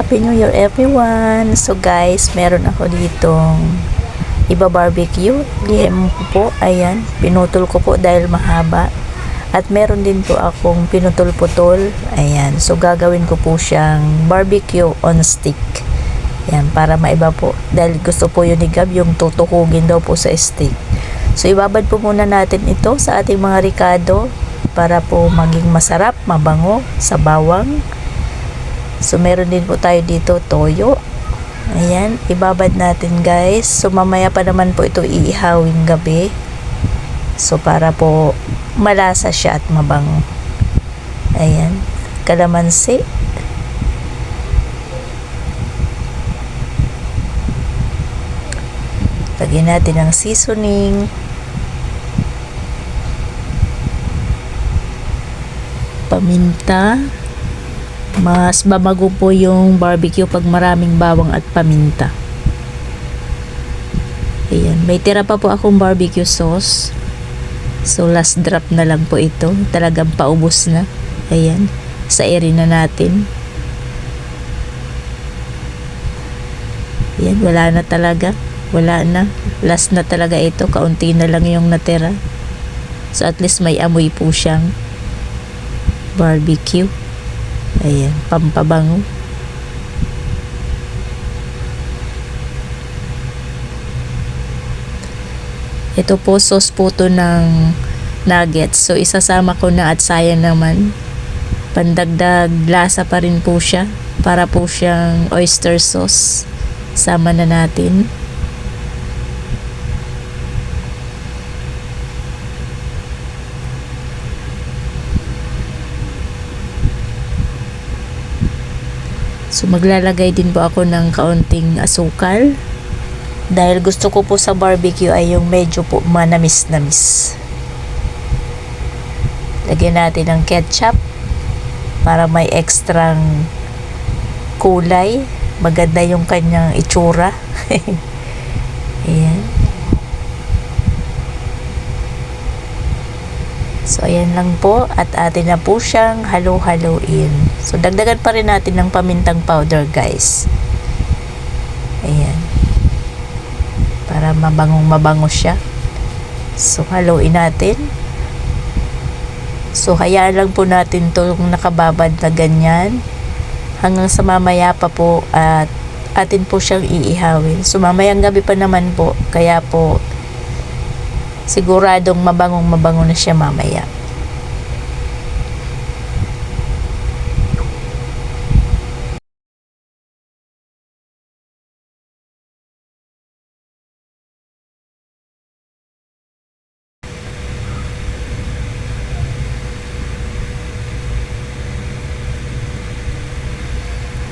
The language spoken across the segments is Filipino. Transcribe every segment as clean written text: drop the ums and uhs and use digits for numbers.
Happy New Year everyone! So guys, meron ako ditong iba-barbecue. Lihem ko po, ayan, pinutol ko po dahil mahaba. At meron din po akong pinutol-putol. Ayan, so gagawin ko po siyang barbecue on stick. Ayan, para maiba po. Dahil gusto po yun ni Gab, yung tutukugin daw po sa stick. So ibabad po muna natin ito sa ating mga ricado para po maging masarap, mabango sa bawang. So meron din po tayo dito toyo. Ayan, ibabad natin guys. So mamaya pa naman po ito iihawing gabi. So para po malasa siya at mabango. Ayan, kalamansi. Lagyan natin ng seasoning. Paminta. Mas babago po yung barbecue pag maraming bawang at paminta. Ayan, may tira pa po akong barbecue sauce. So last drop na lang po ito. Talagang paubos na. Ayan, sairin na natin. Ayan, wala na talaga. Wala na. Last na talaga ito. Kaunti na lang yung natira. So at least may amoy po siyang barbecue. Ayan, pampabango. Ito po sauce po to ng nuggets. So isasama ko na at sayang naman. Pandagdag lasa pa rin po siya. Para po siyang oyster sauce. Sama na natin. So maglalagay din po ako ng kaunting asukal. Dahil gusto ko po sa barbecue ay yung medyo po manamis-namis. Lagyan natin ng ketchup para may ekstrang kulay. Maganda yung kanyang itsura. Ayan. So ayan lang po at atin na po siyang halo-haloin. So dagdagan pa rin natin ng pamintang powder guys. Ayan. Para mabango siya. So haluin natin. So hayaan lang po natin itong nakababad na ganyan. Hanggang sa mamaya pa po at atin po siyang iihawin. So mamayang gabi pa naman po. Kaya po siguradong mabango na siya mamaya.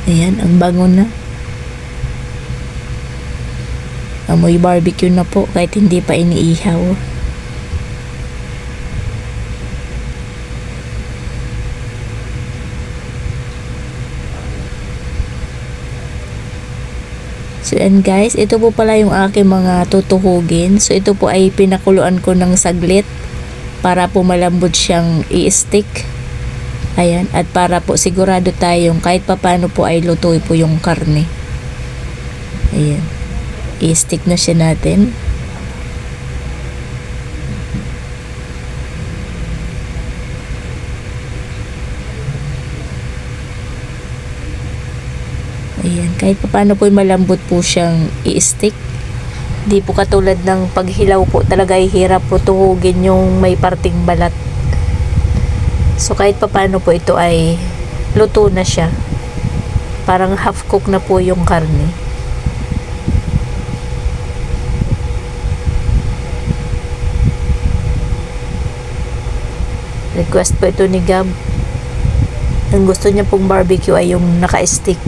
Ayan, ang bango na. Amoy barbecue na po kahit hindi pa iniihaw. So and guys, ito po pala yung aking mga tutuhugin. So ito po ay pinakuluan ko ng saglit para po malambot siyang i-stick. Ayan, at para po sigurado tayong kahit papano po ay lutuin po yung karne. Ayan, i-stick na siya natin. Ayan, kahit paano po malambot po siyang i-stick. Di po katulad ng paghilaw po talaga ay hirap po tuhugin yung may parting balat. So kahit paano po ito ay luto na siya. Parang half cook na po yung karne. Request po ito ni Gab. Ang gusto niya pong barbecue ay yung naka-stick.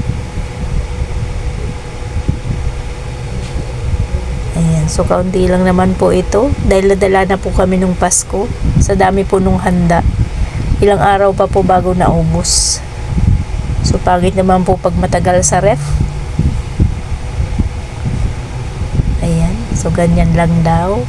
Ayan, so kaunti lang naman po ito dahil nadala na po kami nung Pasko sa dami po nung handa. Ilang araw pa po bago naubos. So pangit naman po pag matagal sa ref. Ayan, so ganyan lang daw.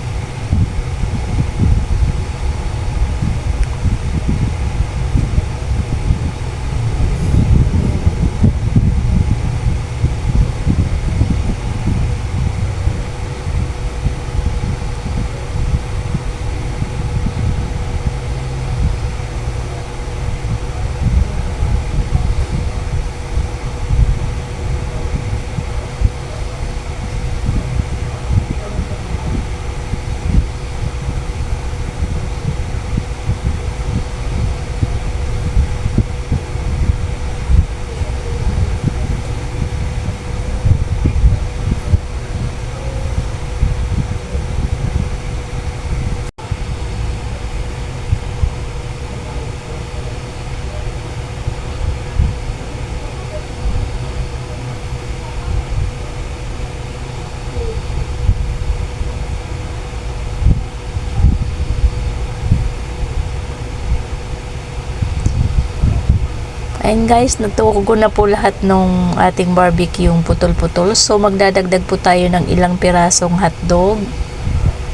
Ayun guys, natuko na po lahat ng ating barbecue yung putol-putol. So magdadagdag po tayo ng ilang pirasong hotdog.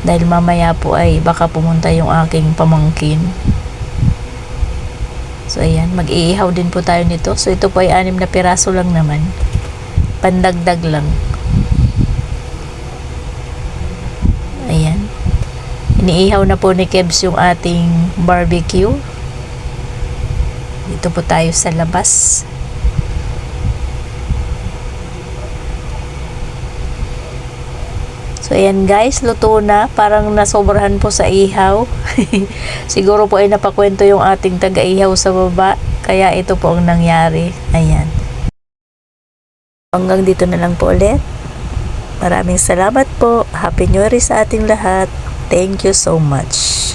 Dahil mamaya po ay baka pumunta yung aking pamangkin. So ayan, mag-iihaw din po tayo nito. So ito po ay 6 na piraso lang naman. Pandagdag lang. Ayan. Iniihaw na po ni Kebs yung ating barbecue. Dito po tayo sa labas. So ayan guys, luto na. Parang nasobrahan po sa ihaw. Siguro po ay napakwento yung ating taga-ihaw sa baba. Kaya ito po ang nangyari. Ayan. Hanggang dito na lang po ulit. Maraming salamat po. Happy New Year sa ating lahat. Thank you so much.